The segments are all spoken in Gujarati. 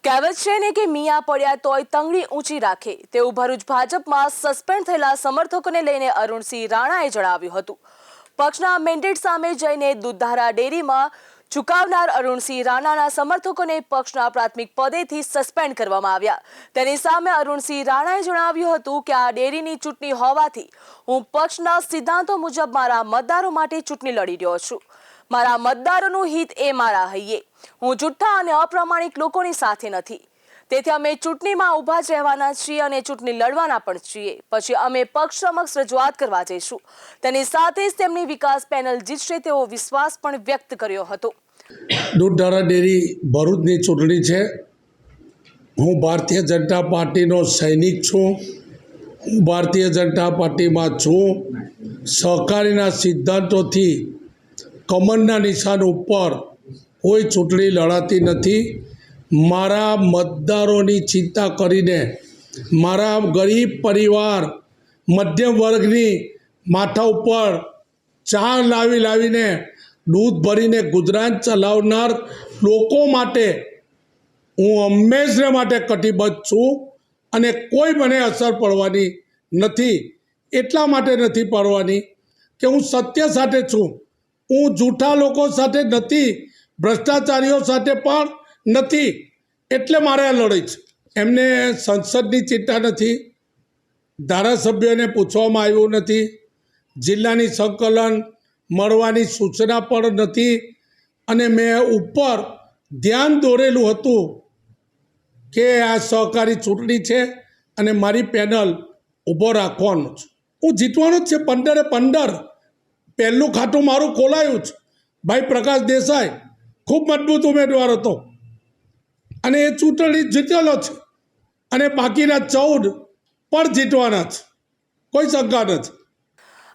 કહેવત છે ને કે મિયા પડ્યા તોય તંગડી ઊંચી રાખે તેવું ભરૂચ ભાજપમાં સસ્પેન્ડ થયેલા સમર્થકોને લઈને અરુણસિંહ રાણાએ જણાવ્યું હતું। પક્ષના મેન્ડેટ સામે જઈને દૂધધારા ડેરીમાં ઝુકાવનાર અરુણસિંહ રાણાના સમર્થકોને પક્ષના પ્રાથમિક પદેથી સસ્પેન્ડ કરવામાં આવ્યા। તેની સામે અરુણસિંહ રાણાએ જણાવ્યું હતું કે આ ડેરીની ચૂંટણી હોવાથી હું પક્ષના સિદ્ધાંતો મુજબ મારા મતદારો માટે ચૂંટણી લડી રહ્યો છું। મારા મતદારોનું હિત એ મારા હૈયે। હું જુઠ્ઠા અને અપ્રામાણિક લોકોની સાથે નથી। તેથી અમે ચૂંટણીમાં ઊભા જ રહેવાના છીએ અને ચૂંટણી લડવાના પણ છીએ। પછી અમે પક્ષ સમક્ષ રજૂઆત કરવા જઈશું। તેની સાથે જ તેમની વિકાસ પેનલ જીતશે તેવો વિશ્વાસ પણ વ્યક્ત કર્યો હતો। દૂધધારા ડેરી ભરૂચની ચૂંટણી છે। હું ભારતીય જનતા પાર્ટીનો સૈનિક છું। હું ભારતીય જનતા પાર્ટીમાં છું। સહકારીના સિદ્ધાંતોથી કમરના નિશાન ઉપર કોઈ ચૂંટણી લડાતી નથી। મારા મતદારોની ચિંતા કરીને મારા ગરીબ પરિવાર મધ્યમ વર્ગની માથા ઉપર ચા લાવીને દૂધ ભરીને ગુજરાન ચલાવનાર લોકો માટે હું હંમેશા માટે કટિબદ્ધ છું અને કોઈ મને અસર પડવાની નથી। એટલા માટે નથી પડવાની કે હું સત્ય સાથે છું। હું જૂઠા લોકો સાથે નથી, ભ્રષ્ટાચારીઓ સાથે પણ નથી। એટલે મારે આ લડાઈ છે। એમને સંસદની ચિંતા નથી, ધારાસભ્યોને પૂછવામાં આવ્યું નથી, જિલ્લાની સંકલન મળવાની સૂચના પણ નથી અને મેં ઉપર ધ્યાન દોરેલું હતું કે આ સહકારી ચૂંટણી છે અને મારી પેનલ ઊભો રાખવાનું છે। હું જીતવાનો જ છે। 15-15 પહેલું ખાતું મારું ખોલાયું છે। ભાઈ પ્રકાશ દેસાઈ ખૂબ મજબૂત ઉમેદવાર હતો અને એ ચૂંટણી જીતેલો છે અને બાકીના 14 પણ જીતવાના છે, કોઈ શંકા નથી।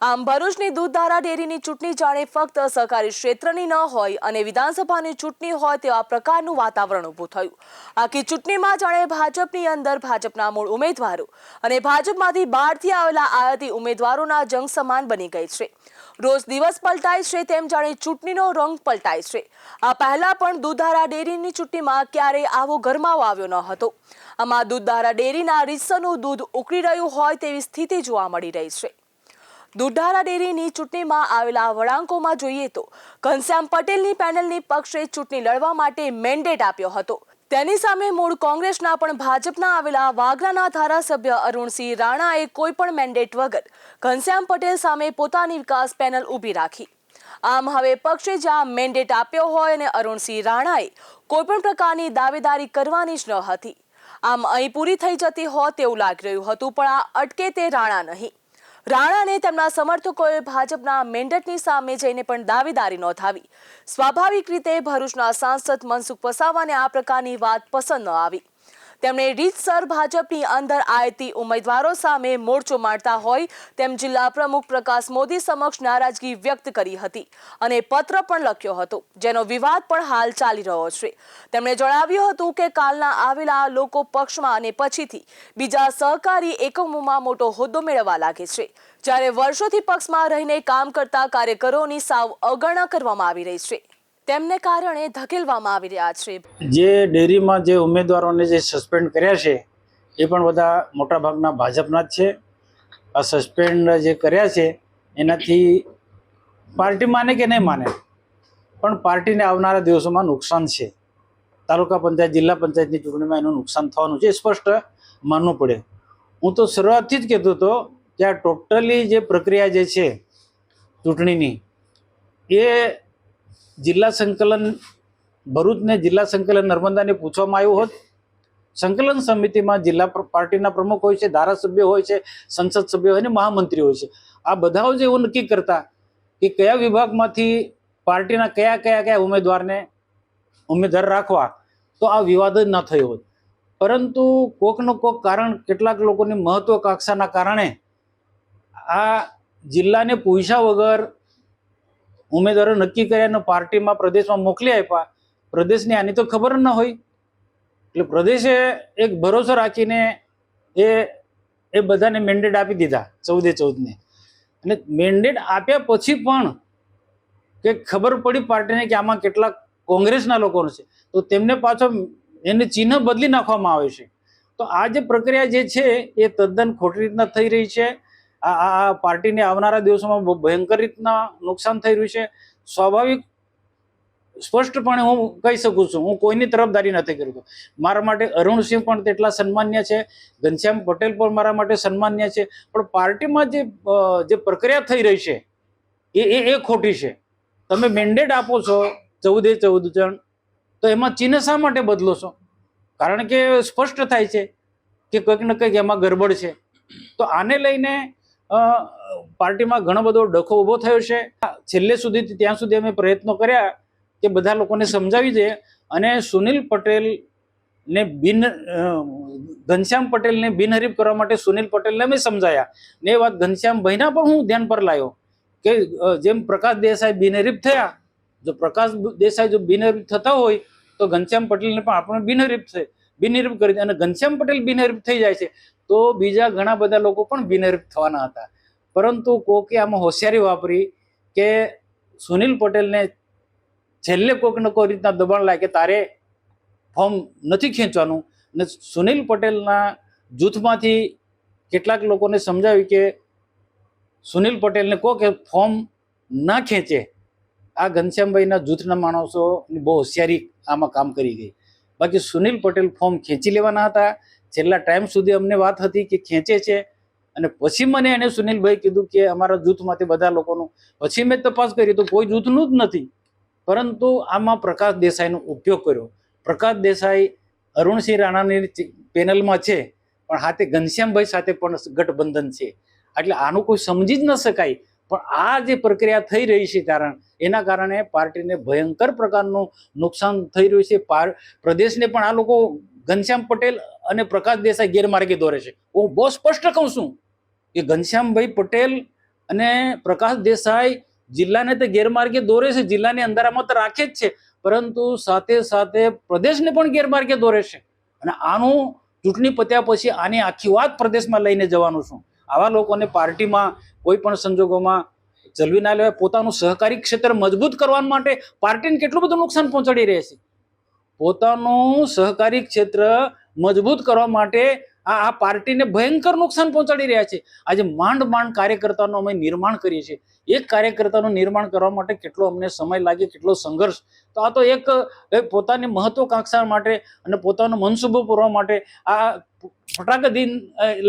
આમ ભરૂચની દૂધધારા ડેરીની ચૂંટણી જાણે ફક્ત સહકારી ક્ષેત્રની ન હોય અને વિધાનસભાની ચૂંટણી હોય તેવા પ્રકારનું વાતાવરણ ઊભું થયું। આખી ચૂંટણીમાં જાણે ભાજપની અંદર ભાજપના મૂળ ઉમેદવારો અને ભાજપમાંથી બહારથી આવેલા આયાતી ઉમેદવારોના જંગ સમાન બની ગઈ છે। રોજ દિવસ પલટાય છે તેમ જાણે ચૂંટણીનો રંગ પલટાય છે। આ પહેલા પણ દૂધધારા ડેરીની ચૂંટણીમાં ક્યારેય આવો ગરમાવો આવ્યો ન હતો। આમાં દૂધધારા ડેરીના રીસરનું દૂધ ઉકળી રહ્યું હોય તેવી સ્થિતિ જોવા મળી રહી છે। દૂધધારા ડેરીની ચૂંટણીમાં આવેલા વળાંકોમાં જોઈએ તો ઘનશ્યામ પટેલની પેનલની પક્ષે ચૂંટણી લડવા માટે મેન્ડેટ આપ્યો હતો। તેની સામે મૂળ કોંગ્રેસના પણ ભાજપના આવેલા વાગરાના ધારાસભ્ય અરુણસિંહ રાણાએ કોઈ પણ મેન્ડેટ વગર ઘનશ્યામ પટેલ સામે પોતાની વિકાસ પેનલ ઊભી રાખી। આમ હવે પક્ષે જ્યાં મેન્ડેટ આપ્યો હોય અને અરુણસિંહ રાણાએ કોઈ પણ પ્રકારની દાવેદારી કરવાની જ ન હતી। આમ અહીં પૂરી થઈ જતી હોત તેવું લાગી રહ્યું હતું, પણ આ અટકે તે રાણા નહીં। રાણાને તેમના સમર્થકોએ ભાજપના મેન્ડેટની સામે જઈને પણ દાવેદારી નોંધાવી। સ્વાભાવિક રીતે ભરૂચના સાંસદ મનસુખ વસાવાને આ પ્રકારની વાત પસંદ ન આવી। તેમણે રીતસર ભાજપની અંદર આયતી ઉમેદવારો સામે મોરચો માંડતા હોય તેમ જિલ્લા પ્રમુખ પ્રકાશ મોદી સમક્ષ નારાજગી વ્યક્ત કરી હતી અને પત્ર પણ લખ્યો હતો, જેનો વિવાદ પણ હાલ ચાલી રહ્યો છે। તેમણે જણાવ્યું હતું કે કાલના આવેલા લોકો પક્ષમાં અને પછીથી બીજા સહકારી એકમોમાં મોટો હોદ્દો મેળવવા લાગે છે, જ્યારે વર્ષોથી પક્ષમાં રહીને કામ કરતા કાર્યકરોની સાવ અવગણના કરવામાં આવી રહી છે। તેમને કારણે ધકેલવામાં આવી રહ્યા છે। જે ડેરીમાં જે ઉમેદવારોને જે સસ્પેન્ડ કર્યા છે એ પણ બધા મોટાભાગના ભાજપના જ છે। આ સસ્પેન્ડ જે કર્યા છે એનાથી પાર્ટી માને કે નહીં માને પણ પાર્ટીને આવનારા દિવસોમાં નુકસાન છે। તાલુકા પંચાયત, જિલ્લા પંચાયતની ચૂંટણીમાં એનું નુકસાન થવાનું છે, સ્પષ્ટ માનવું પડે। હું તો શરૂઆતથી જ કહેતો હતો કે આ ટોટલી જે પ્રક્રિયા જે છે ચૂંટણીની એ જિલ્લા સંકલન ભરૂચને જિલ્લા સંકલન નર્મદાને પૂછવામાં આવ્યું હોત, સંકલન સમિતિમાં જિલ્લા પાર્ટીના પ્રમુખ હોય છે, ધારાસભ્ય હોય છે, સંસદ સભ્ય હોય અને મહામંત્રી હોય છે। આ બધાઓ જ એવું નક્કી કરતા કે કયા વિભાગમાંથી પાર્ટીના કયા ઉમેદવારને ઉમેદવાર રાખવા, તો આ વિવાદ જ ન થયો હોત। પરંતુ કોકનું કોક કારણ, કેટલાક લોકોની મહત્વકાંક્ષાના કારણે આ જિલ્લાને પૂછ્યા વગર ઉમેદવારો નક્કી કર્યા અને પાર્ટીમાં પ્રદેશમાં મોકલી આપ્યા। પ્રદેશની આની તો ખબર ન હોય એટલે પ્રદેશે એક ભરોસો રાખીને એ બધાને મેન્ડેટ આપી દીધા 14 અને મેન્ડેટ આપ્યા પછી પણ કે ખબર પડી પાર્ટીને કે આમાં કેટલાક કોંગ્રેસના લોકોનો છે તો તેમને પાછો એને ચિહ્ન બદલી નાખવામાં આવે છે. તો આ જે પ્રક્રિયા જે છે એ તદ્દન ખોટી રીતના થઈ રહી છે. આ પાર્ટીને આવનારા દિવસોમાં બહુ ભયંકર રીતના નુકસાન થઈ રહ્યું છે. સ્વાભાવિક સ્પષ્ટપણે હું કહી શકું છું, હું કોઈની તરફદારી નથી કરતો. મારા માટે અરુણસિંહ પણ તેટલા સન્માન્ય છે, ઘનશ્યામ પટેલ પણ મારા માટે સન્માન્ય છે, પણ પાર્ટીમાં જે પ્રક્રિયા થઈ રહી છે એ ખોટી છે. તમે મેન્ડેટ આપો છો 14 જણ, તો એમાં ચિહ્ન શા માટે બદલો છો? કારણ કે સ્પષ્ટ થાય છે કે કંઈક ને કંઈક એમાં ગડબડ છે. તો આને લઈને પાર્ટીમાં ઘણો બધો ડખો ઊભો થયો છે. છેલ્લે સુધી ત્યાં સુધી અમે પ્રયત્નો કર્યા કે બધા લોકોને સમજાવી દે, અને સુનિલ પટેલ ને ઘનશ્યામ પટેલને બિનહરીફ કરવા માટે સુનિલ પટેલને અમે સમજાયા. ને એ વાત ઘનશ્યામભાઈના પણ હું ધ્યાન પર લાવ્યો કે જેમ પ્રકાશ દેસાઈ બિનહરીફ થયા, જો પ્રકાશ દેસાઈ જો બિનહરીફ થતા હોય તો ઘનશ્યામ પટેલને પણ આપણે બિનહરીફ કરી, અને ઘનશ્યામ પટેલ બિનહરીફ થઈ જાય છે તો બીજા ઘણા બધા લોકો પણ બિનહરીફ થવાના હતા. પરંતુ કોકે આમાં હોશિયારી વાપરી કે સુનિલ પટેલને છેલ્લે કોઈક ને કોઈ રીતના દબાણ લાગે કે તારે ફોર્મ નથી ખેંચવાનું, અને સુનિલ પટેલના જૂથમાંથી કેટલાક લોકોને સમજાવ્યું કે સુનિલ પટેલને કહો કે ફોર્મ ના ખેંચે. આ ઘનશ્યામભાઈના જૂથના માણસોની બહુ હોશિયારી આમાં કામ કરી ગઈ. બાકી સુનિલ પટેલ ફોર્મ ખેંચી લેવાના હતા. છેલ્લા ટાઈમ સુધી અમને વાત હતી કે ખેંચે છે, અને પછી મને એને સુનિલભાઈ કીધું કે અમારા જૂથમાંથી બધા લોકોનું, પછી મેં તપાસ કરી તો કોઈ જૂથનું જ નથી. પરંતુ આમાં પ્રકાશ દેસાઈનો ઉપયોગ કર્યો. પ્રકાશ દેસાઈ અરુણસિંહ રાણાની પેનલમાં છે, પણ હાથે ઘનશ્યામભાઈ સાથે પણ ગઠબંધન છે. એટલે આનું કોઈ સમજી જ ન શકાય. પણ આ જે પ્રક્રિયા થઈ રહી છે એના કારણે પાર્ટીને ભયંકર પ્રકારનું નુકસાન થઈ રહ્યું છે. પ્રદેશને પણ આ લોકો ઘનશ્યામ પટેલ અને પ્રકાશ દેસાઈ ગેરમાર્ગે દોરે છે. હું બહુ સ્પષ્ટ કહું છું કે ઘનશ્યામભાઈ પટેલ અને પ્રકાશ દેસાઈ જિલ્લાને તો ગેરમાર્ગે દોરે છે, જિલ્લાની અંધારામાં તો રાખે જ છે, પરંતુ સાથે સાથે પ્રદેશને પણ ગેરમાર્ગે દોરે છે. અને આનું ચૂંટણી પત્યા પછી આની આખી વાત પ્રદેશમાં લઈને જવાનું છું. આવા લોકોને પાર્ટીમાં કોઈ પણ સંજોગોમાં ચલવી ના લેવાય. પોતાનું સહકારી ક્ષેત્ર મજબૂત કરવા માટે પાર્ટીને કેટલું બધું નુકસાન પહોંચાડી રહ્યા છે. પોતાનું સહકારી ક્ષેત્ર મજબૂત કરવા માટે આ પાર્ટીને ભયંકર નુકસાન પહોંચાડી રહ્યા છે. આજે માંડ કાર્યકર્તાનું અમે નિર્માણ કરીએ છીએ. એક કાર્યકર્તાનું નિર્માણ કરવા માટે કેટલો અમને સમય લાગે, કેટલો સંઘર્ષ. તો આ તો એક પોતાની મહત્વકાંક્ષા માટે અને પોતાનો મનસુબો પૂરવા માટે આ ફટાકદીન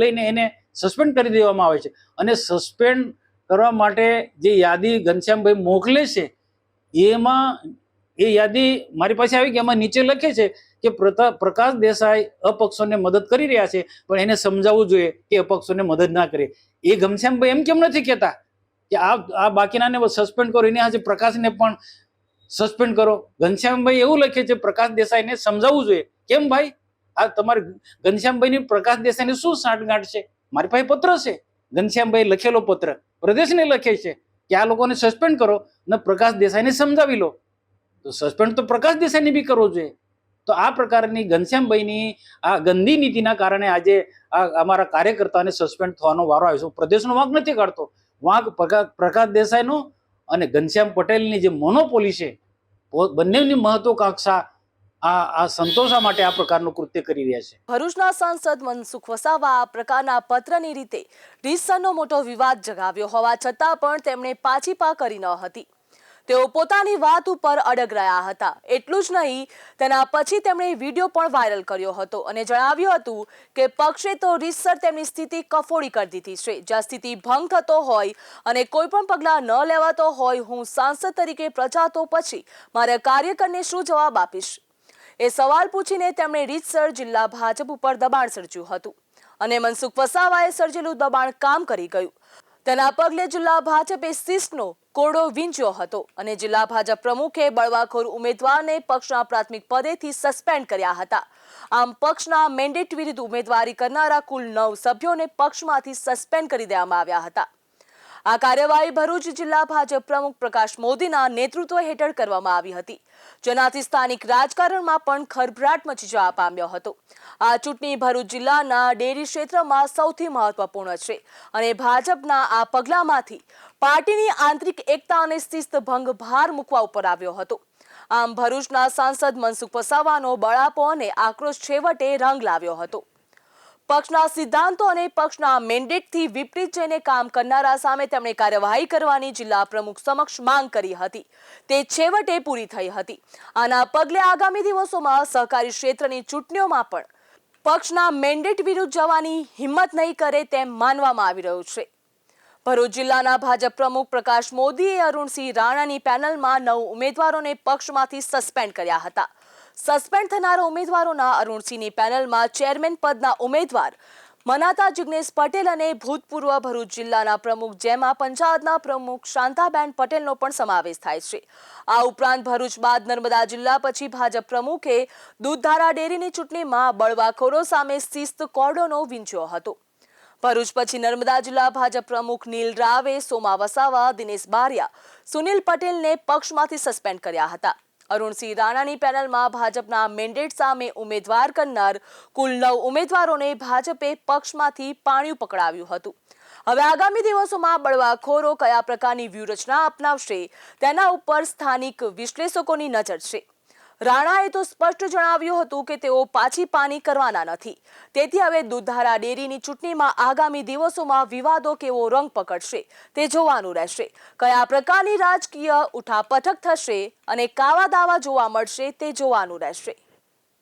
લઈને એને સસ્પેન્ડ કરી દેવામાં આવે છે. અને સસ્પેન્ડ કરવા માટે જે યાદી ઘનશ્યામભાઈ મોકલે છે, એમાં એ યાદી મારી પાસે આવી કે એમાં નીચે લખે છે કે પ્રકાશ દેસાઈ અપક્ષોને મદદ કરી રહ્યા છે, પણ એને સમજાવવું જોઈએ કે અપક્ષોને મદદ ના કરે. એ ઘનશ્યામભાઈ એમ કેમ નથી કહેતા કે આ બાકીનાને સસ્પેન્ડ કરો, એને આજે પ્રકાશને પણ સસ્પેન્ડ કરો? ઘનશ્યામભાઈ એવું લખે છે પ્રકાશ દેસાઈને સમજાવવું જોઈએ. કેમ ભાઈ, આ તમારે ઘનશ્યામભાઈની પ્રકાશ દેસાઈને શું સાંઠગાંઠ છે? મારી પાસે પત્ર છે, ઘનશ્યામભાઈ લખેલો પત્ર પ્રદેશને લખે છે કે આ લોકોને સસ્પેન્ડ કરો ને પ્રકાશ દેસાઈને સમજાવી લો. તો સસ્પેન્ડ તો પ્રકાશ દેસાઈને બી કરવો જોઈએ. તો આ પ્રકારની ઘનશ્યામભાઈની આ ગંદી નીતિના કારણે આજે અમારા કાર્યકર્તાને સસ્પેન્ડ થવાનો વારો આવ્યો છે. પ્રદેશનો વાંક નથી કાઢતો, વાંક પ્રકાશ દેસાઈનો અને ઘનશ્યામ પટેલની જે મોનોપોલી છે, બંનેની મહત્વકાંક્ષા આ સંતોષવા માટે આ પ્રકારનું કૃત્ય કરી રહ્યા છે. ભરૂચના સાંસદ મનસુખ વસાવા આ પ્રકારના પત્રની રીતે રીતસરનો મોટો વિવાદ જગાવ્યો હોવા છતાં પણ તેમણે પાછી પા કરી ન હતી. તેઓ પોતાની વાત ઉપર અડગ રહ્યા હતા. એટલું જ નહીં, તેના પછી તેમણે વિડીયો પણ વાયરલ કર્યો હતો અને જણાવ્યું હતું કે પક્ષે તો રીતસર તેમની સ્થિતિ કફોડી કરી દીધી છે. જ્યાં સ્થિતિ ભંગ થતો હોય અને કોઈ પણ પગલાં ન લેવાતો હોય, હું સાંસદ તરીકે પ્રજા તો પછી મારા કાર્યકરને શું જવાબ આપીશ? એ સવાલ પૂછીને તેમણે રીતસર જિલ્લા ભાજપ ઉપર દબાણ સર્જ્યું હતું અને મનસુખ વસાવાએ સર્જેલું દબાણ કામ કરી ગયું. તેના પગલે જિલ્લા ભાજપે શિસ્તનો કોડો વીંચ્યો હતો અને જિલ્લા ભાજપ પ્રમુખે બળવાખોર ઉમેદવારને પક્ષના પ્રાથમિક પદેથી સસ્પેન્ડ કર્યા હતા. આમ પક્ષના મેન્ડેટ વિરુદ્ધ ઉમેદવારી કરનારા કુલ 9 સભ્યોને પક્ષમાંથી સસ્પેન્ડ કરી દેવામાં આવ્યા હતા. આ કાર્યવાહી ભરૂચ જિલ્લા ભાજપ પ્રમુખ પ્રકાશ મોદીના નેતૃત્વ હેઠળ કરવામાં આવી હતી, જેનાથી સ્થાનિક રાજકારણમાં પણ ખળભળાટ મચી જવા પામ્યો હતો. આ ચૂંટણી ભરૂચ જિલ્લાના ડેરી ક્ષેત્રમાં સૌથી મહત્વપૂર્ણ છે અને ભાજપના આ પગલામાંથી પાર્ટીની આંતરિક એકતા અને શિસ્ત ભંગ ભાર મૂકવા ઉપર આવ્યો હતો. આમ ભરૂચના સાંસદ મનસુખ વસાવાનો બળાપો અને આક્રોશ છેવટે રંગ લાવ્યો હતો. પક્ષના સિદ્ધાંતો અને પક્ષના મેન્ડેટથી વિપરીત જઈને કામ કરનારા સામે તેમણે કાર્યવાહી કરવાની જિલ્લા પ્રમુખ સમક્ષ માંગ કરી હતી. તે છેવટે પૂરી થઈ હતી. આના પગલે આગામી દિવસોમાં સહકારી ક્ષેત્રની ચૂંટણીઓમાં પણ પક્ષના મેન્ડેટ વિરુદ્ધ જવાની હિંમત નહીં કરે તેમ માનવામાં આવી રહ્યું છે. ભરૂચ જિલ્લાના ભાજપ પ્રમુખ પ્રકાશ મોદીએ અરુણસિંહ રાણાની પેનલમાં 9 ઉમેદવારોને પક્ષમાંથી સસ્પેન્ડ કર્યા હતા. સસ્પેન્ડ થનારા ઉમેદવારોના અરુણસિંહની પેનલમાં ચેરમેન પદના ઉમેદવાર મનાતા જિગ્નેશ પટેલ અને ભૂતપૂર્વ ભરૂચ જિલ્લાના પ્રમુખ જેમાં પંચાયતના પ્રમુખ શાંતાબેન પટેલનો પણ સમાવેશ થાય છે. આ ઉપરાંત ભરૂચ બાદ નર્મદા જિલ્લા પછી ભાજપ પ્રમુખે દૂધધારા ડેરીની ચૂંટણીમાં બળવાખોરો સામે શિસ્ત કોર્ડોનો વીંચ્યો હતો. ભરૂચ પછી નર્મદા જિલ્લા ભાજપ પ્રમુખ નીલ રાવે, સોમા વસાવા, દિનેશ બારિયા, સુનિલ પટેલને પક્ષમાંથી સસ્પેન્ડ કર્યા હતા. અરુણસિંહ રાણાની પેનલમાં ભાજપના મેન્ડેટ સામે ઉમેદવાર કરનાર કુલ 9 ઉમેદવારોને ભાજપે પક્ષમાંથી પાણિયું પકડાવ્યું હતું. હવે આગામી દિવસોમાં બળવાખોરો કયા પ્રકારની વ્યૂહરચના અપનાવશે તેના ઉપર સ્થાનિક વિશ્લેષકોની નજર છે. રાણાએ તો સ્પષ્ટ જણાવ્યું હતું કે તેઓ પાછી પાની કરવાના નથી. તેથી હવે દૂધધારા ડેરીની ચૂંટણીમાં આગામી દિવસોમાં વિવાદો કેવો રંગ પકડશે તે જોવાનું રહેશે. કયા પ્રકારની રાજકીય ઉઠાપટક થશે અને કાવા દાવા જોવા મળશે તે જોવાનું રહેશે.